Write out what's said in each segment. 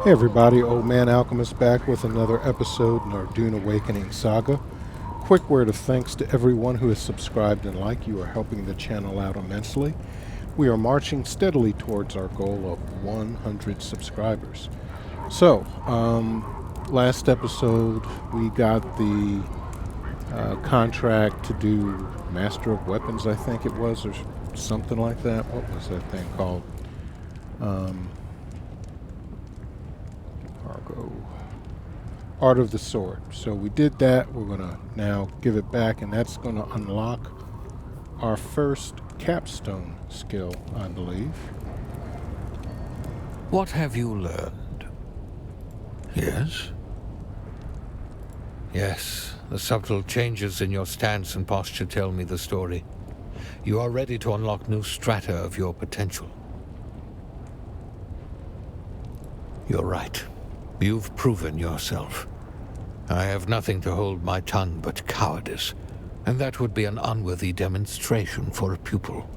Hey everybody, Old Man Alchemist back with another episode in our Dune Awakening saga. Quick word of thanks to everyone who has subscribed and liked. You are helping the channel out immensely. We are marching steadily towards our goal of 100 subscribers. So, last episode we got the contract to do Master of Weapons, I think it was, or something like that. What was that thing called? Um, Cargo. Art of the Sword. So we did that. We're going to now give it back, and that's going to unlock our first capstone skill, I believe. What have you learned? Yes? Yes, the subtle changes in your stance and posture tell me the story. You are ready to unlock new strata of your potential. You're right. You've proven yourself. I have nothing to hold my tongue but cowardice, and that would be an unworthy demonstration for a pupil.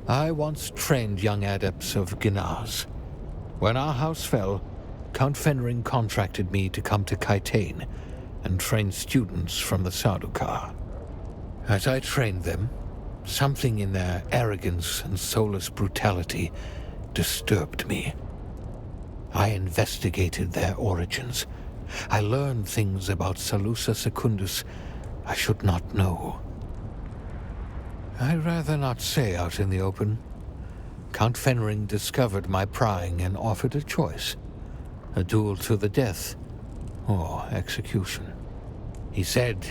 I once trained young adepts of Ginaz. When our house fell, Count Fenring contracted me to come to Kaitain and train students from the Sardaukar. As I trained them, something in their arrogance and soulless brutality disturbed me. I investigated their origins. I learned things about Salusa Secundus I should not know. I'd rather not say out in the open. Count Fenring discovered my prying and offered a choice: a duel to the death or execution. He said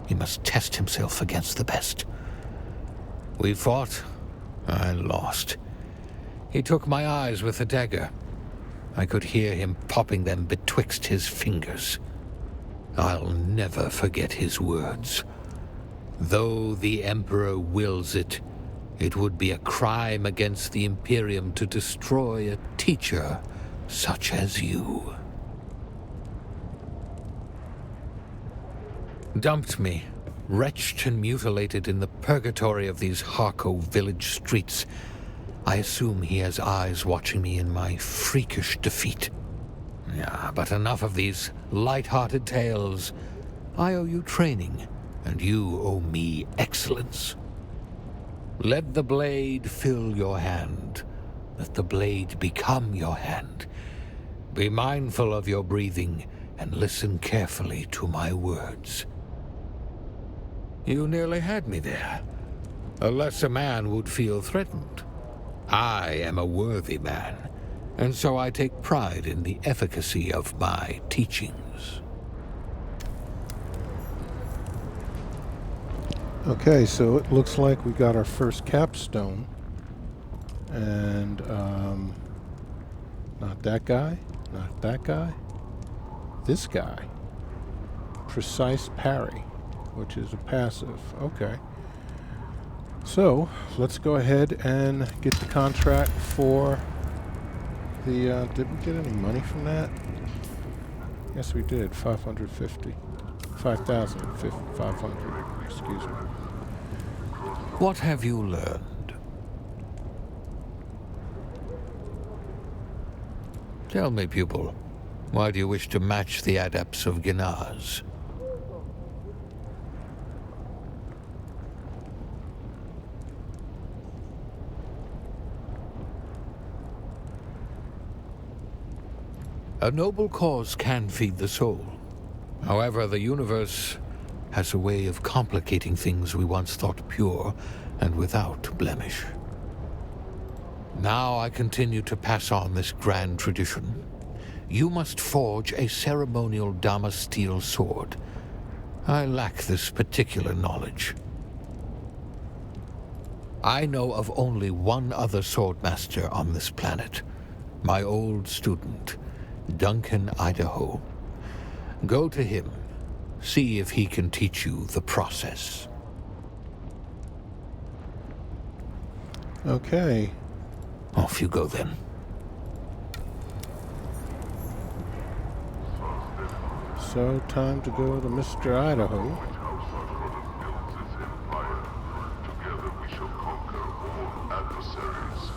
he must test himself against the best. We fought. I lost. He took my eyes with a dagger. I could hear him popping them betwixt his fingers. I'll never forget his words. Though the Emperor wills it, it would be a crime against the Imperium to destroy a teacher such as you. Dumped me, wretched and mutilated in the purgatory of these Harco village streets. I assume he has eyes watching me in my freakish defeat. Yeah, but enough of these light-hearted tales. I owe you training, and you owe me excellence. Let the blade fill your hand. Let the blade become your hand. Be mindful of your breathing, and listen carefully to my words. You nearly had me there. A lesser man would feel threatened. I am a worthy man, and so I take pride in the efficacy of my teachings. Okay, so it looks like we got our first capstone. And, not that guy, not that guy, this guy. Precise parry, which is a passive. Okay. So, let's go ahead and get the contract for the, did we get any money from that? Yes, we did. 550. 5,500. Excuse me. What have you learned? Tell me, pupil, why do you wish to match the adepts of Ginaz? A noble cause can feed the soul. However, the universe has a way of complicating things we once thought pure and without blemish. Now I continue to pass on this grand tradition. You must forge a ceremonial Damasteel sword. I lack this particular knowledge. I know of only one other swordmaster on this planet, my old student, Duncan Idaho. Go to him. See if he can teach you the process. Okay. Off you go then. So, time to go to Mr. Idaho. Together we shall conquer all adversaries.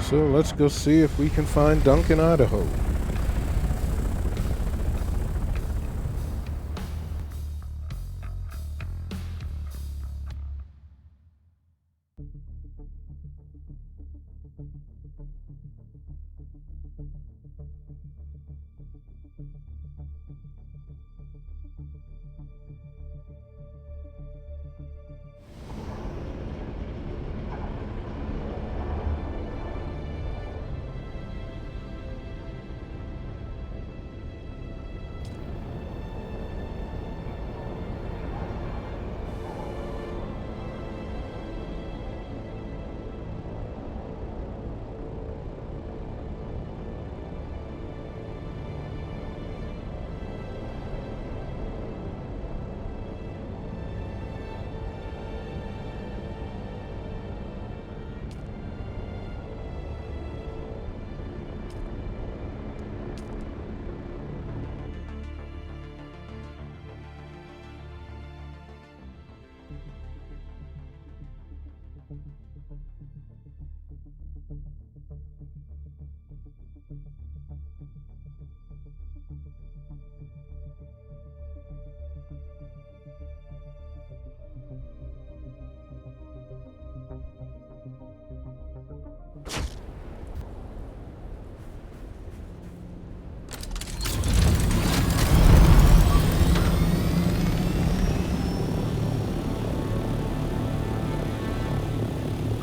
So let's go see if we can find Duncan, Idaho.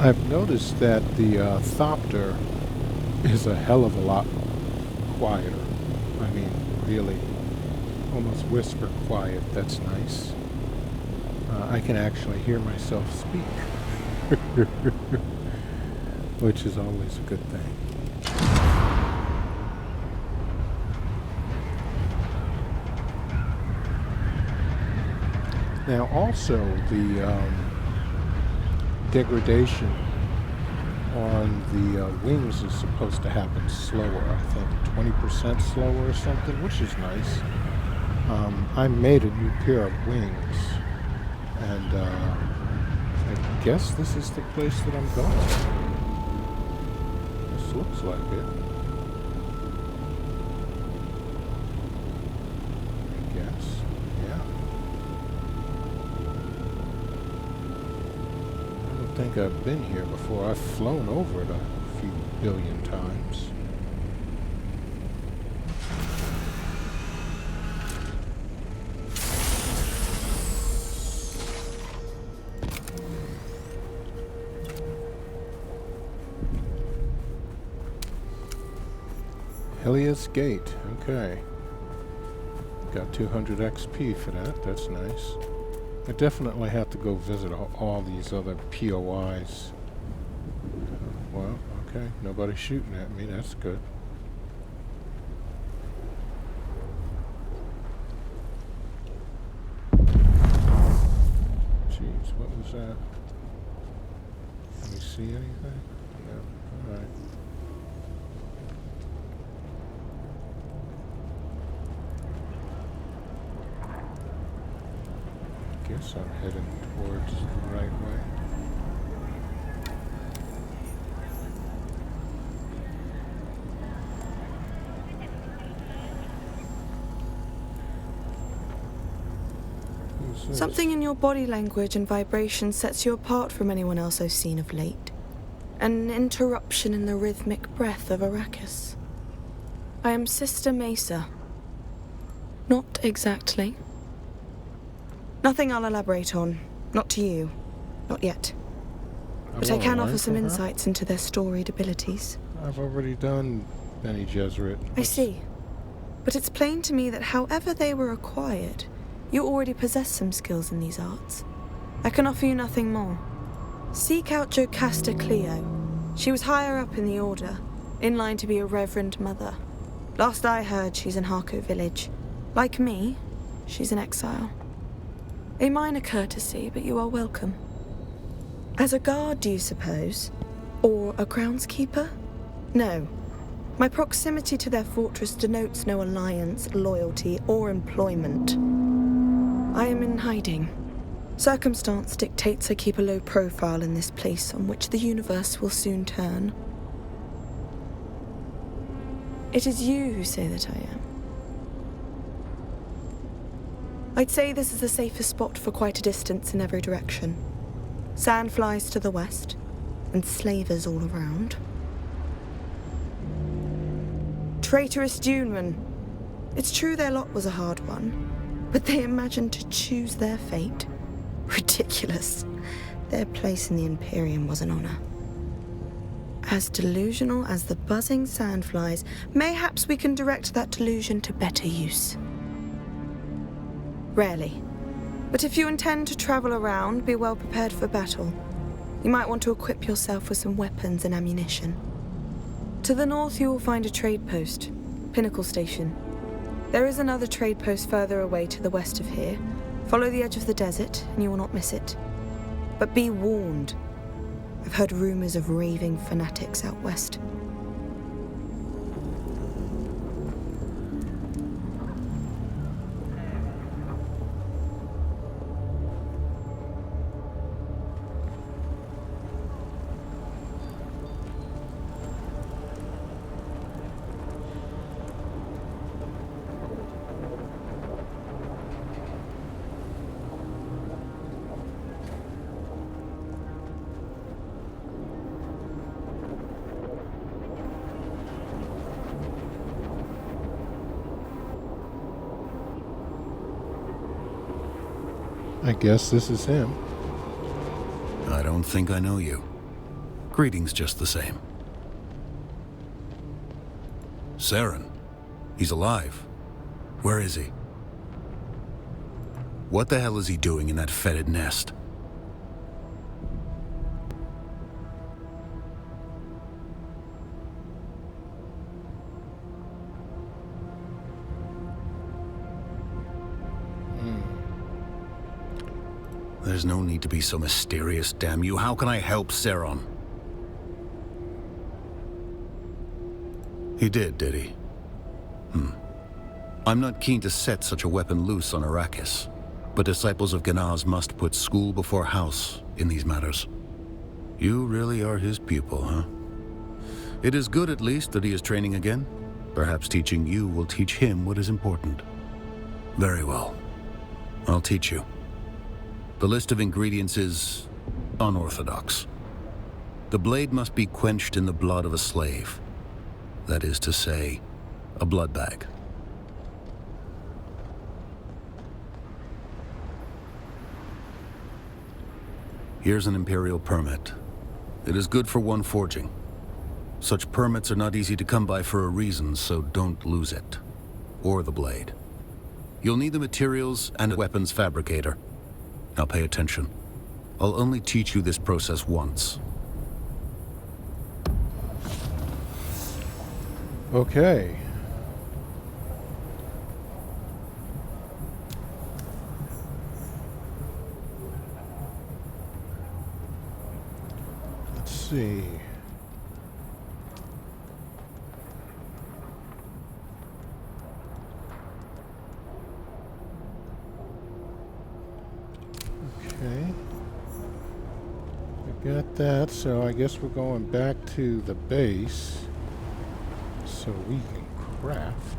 I've noticed that the Thopter is a hell of a lot quieter. I mean, really, almost whisper quiet. That's nice. I can actually hear myself speak, which is always a good thing. Now, also, the degradation on the wings is supposed to happen slower. I think 20% slower or something, which is nice. I made a new pair of wings, and I guess this is the place that I'm going. This looks like it. I guess, yeah. I don't think I've been here before. I've flown over it a few billion times. Helios Gate, okay. Got 200 XP for that, that's nice. I definitely have to go visit all these other POIs. Well, okay, nobody's shooting at me, that's good. Jeez, what was that? Can we see anything? No, alright. Guess I'm heading towards the right way. Who's this? Something in your body language and vibration sets you apart from anyone else I've seen of late. An interruption in the rhythmic breath of Arrakis. I am Sister Mesa. Not exactly. Nothing I'll elaborate on. Not to you. Not yet. But I can offer some insights into their storied abilities. I've already done Bene Gesserit. I see. But it's plain to me that however they were acquired, you already possess some skills in these arts. I can offer you nothing more. Seek out Jocasta Cleo. She was higher up in the Order, in line to be a Reverend Mother. Last I heard, she's in Harco Village. Like me, she's in exile. A minor courtesy, but you are welcome. As a guard, do you suppose? Or a groundskeeper? No. My proximity to their fortress denotes no alliance, loyalty, or employment. I am in hiding. Circumstance dictates I keep a low profile in this place on which the universe will soon turn. It is you who say that I am. I'd say this is the safest spot for quite a distance in every direction. Sandflies to the west, and slavers all around. Traitorous Dunemen. It's true their lot was a hard one, but they imagined to choose their fate. Ridiculous. Their place in the Imperium was an honor. As delusional as the buzzing sandflies, mayhaps we can direct that delusion to better use. Rarely. But if you intend to travel around, be well prepared for battle. You might want to equip yourself with some weapons and ammunition. To the north you will find a trade post, Pinnacle Station. There is another trade post further away to the west of here. Follow the edge of the desert and you will not miss it. But be warned. I've heard rumors of raving fanatics out west. I guess this is him. I don't think I know you. Greetings just the same. Saren. He's alive. Where is he? What the hell is he doing in that fetid nest? There's no need to be so mysterious, damn you. How can I help Saren? He did he? I'm not keen to set such a weapon loose on Arrakis, but disciples of Ganaz must put school before house in these matters. You really are his pupil, huh? It is good at least that he is training again. Perhaps teaching you will teach him what is important. Very well. I'll teach you. The list of ingredients is unorthodox. The blade must be quenched in the blood of a slave. That is to say, a blood bag. Here's an Imperial permit. It is good for one forging. Such permits are not easy to come by for a reason, so don't lose it. Or the blade. You'll need the materials and a weapons fabricator. Now pay attention. I'll only teach you this process once. Okay. Let's see. Okay. We got that, so I guess we're going back to the base so we can craft.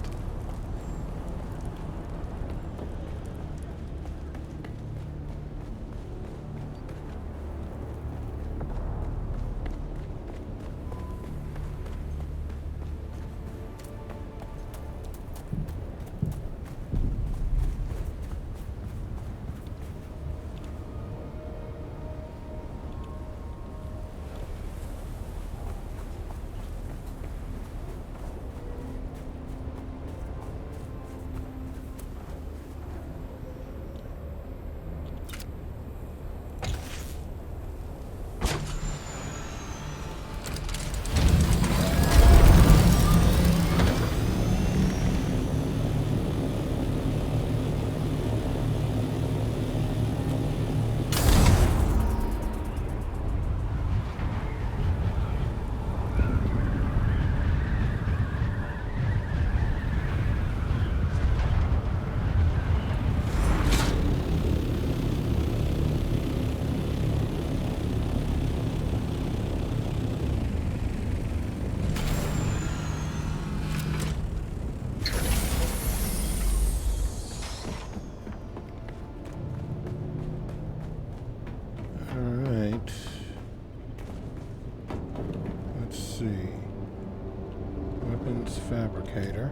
fabricator.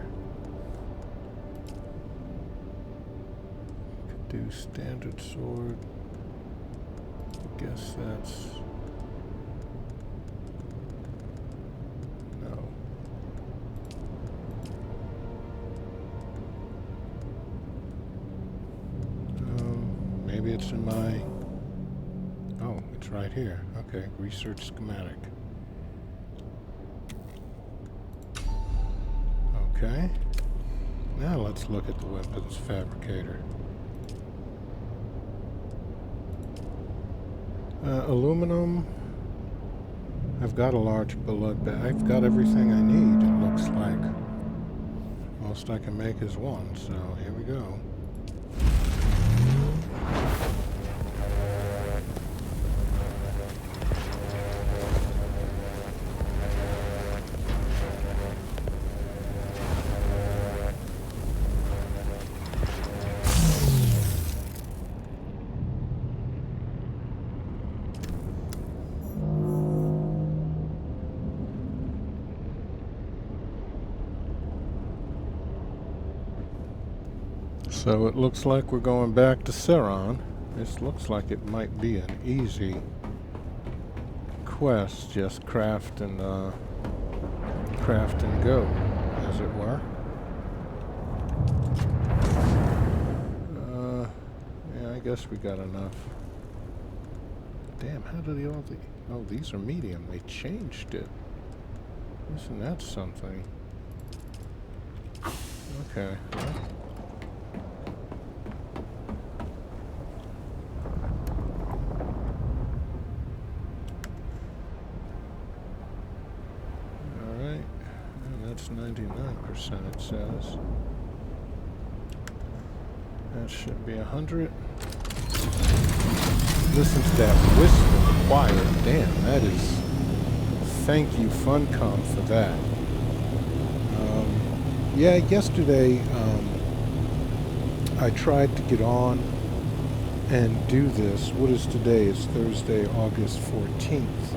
Could do standard sword. I guess that's... no. Maybe it's in my... oh, it's right here. Okay, research schematic. Okay. Now let's look at the weapons fabricator. Aluminum. I've got a large blood bag. I've got everything I need, it looks like. Most I can make is one, so here we go. So it looks like we're going back to Ceron. This looks like it might be an easy quest, just craft and go, as it were. Yeah, I guess we got enough. Damn, how do they all... oh, these are medium. They changed it. Isn't that something? Okay, well. Alright, and that's 99% it says. That should be 100. Listen to that whisper choir. Damn, that is... thank you, Funcom, for that. Yeah, yesterday I tried to get on and do this. What is today? It's Thursday, August 14th.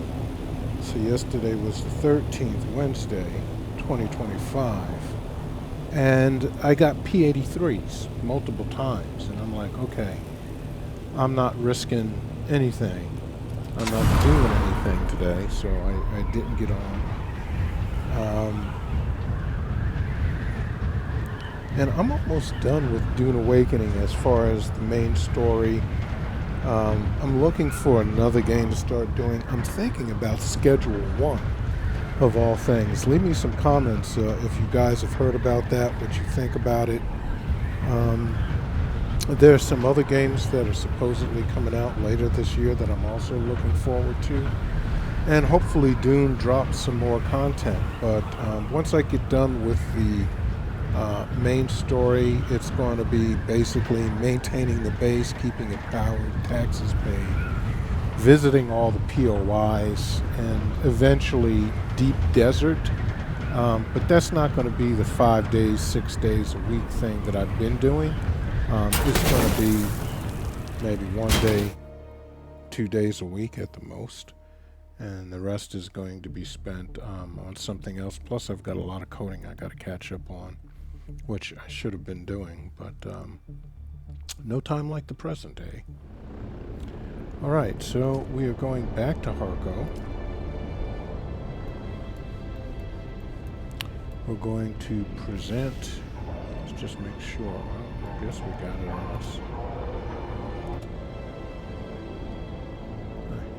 So yesterday was the 13th, Wednesday, 2025. And I got P83s multiple times. And I'm like, okay, I'm not risking anything. I'm not doing anything today, so I didn't get on. And I'm almost done with Dune Awakening as far as the main story. I'm looking for another game to start doing. I'm thinking about Schedule 1, of all things. Leave me some comments if you guys have heard about that, what you think about it. There's some other games that are supposedly coming out later this year that I'm also looking forward to. And hopefully Dune drops some more content. But once I get done with the main story, it's going to be basically maintaining the base, keeping it powered, taxes paid, visiting all the POIs, and eventually Deep Desert. But that's not going to be the 5 days, 6 days a week thing that I've been doing. It's going to be maybe 1 day, 2 days a week at the most. And the rest is going to be spent on something else. Plus, I've got a lot of coding I got to catch up on, which I should have been doing, but no time like the present day. Alright, so we are going back to Harko. We're going to present... let's just make sure. Well, I guess we got it on us.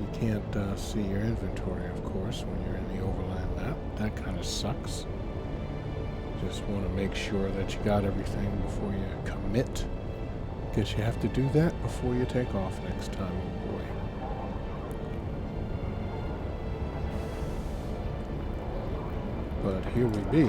You can't see your inventory, of course, when you're in the overland map. That kind of sucks. Just want to make sure that you got everything before you commit. Because you have to do that before you take off next time, oh boy. But here we be.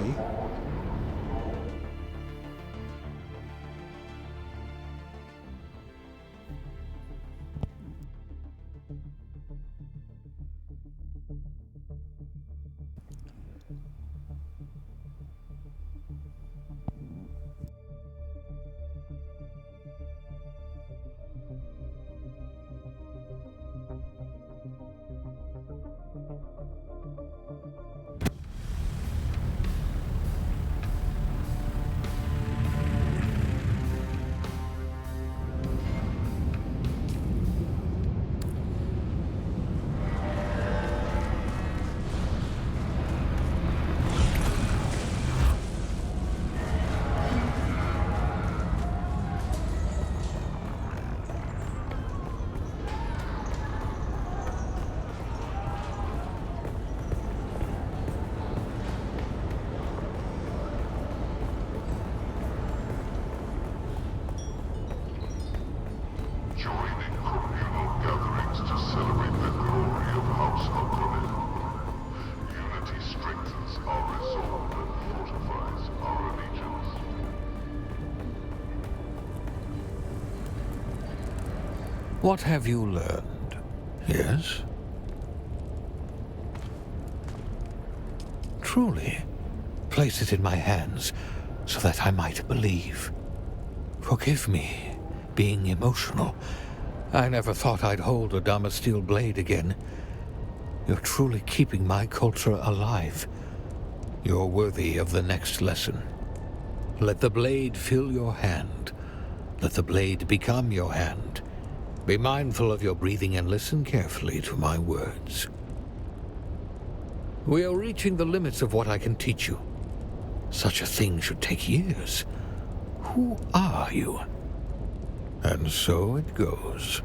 Join in communal gatherings to celebrate the glory of House Harkonnen. Unity strengthens our resolve and fortifies our allegiance. What have you learned? Yes? Truly, place it in my hands so that I might believe. Forgive me, being emotional. I never thought I'd hold a Damasteel blade again. You're truly keeping my culture alive. You're worthy of the next lesson. Let the blade fill your hand. Let the blade become your hand. Be mindful of your breathing and listen carefully to my words. We are reaching the limits of what I can teach you. Such a thing should take years. Who are you? And so it goes.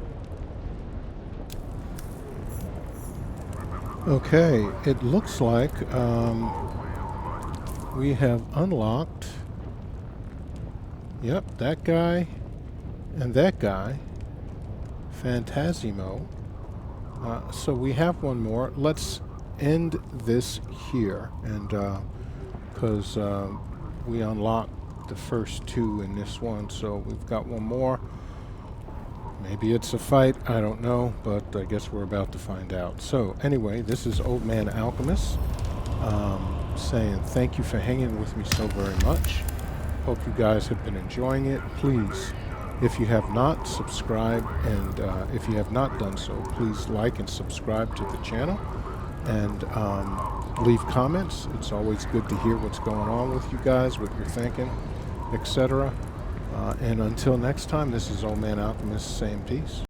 Okay, it looks like we have unlocked, yep, that guy and that guy, Phantasimo. So we have one more. Let's end this here, and because we unlocked the first two in this one, so we've got one more. Maybe it's a fight, I don't know, but I guess we're about to find out. So anyway, this is Old Man Alchemist saying thank you for hanging with me so very much. Hope you guys have been enjoying it. Please, if you have not, subscribe, and if you have not done so, please like and subscribe to the channel, and leave comments. It's always good to hear what's going on with you guys, what you're thinking, etc. And until next time, this is Old Man Alchemist saying peace.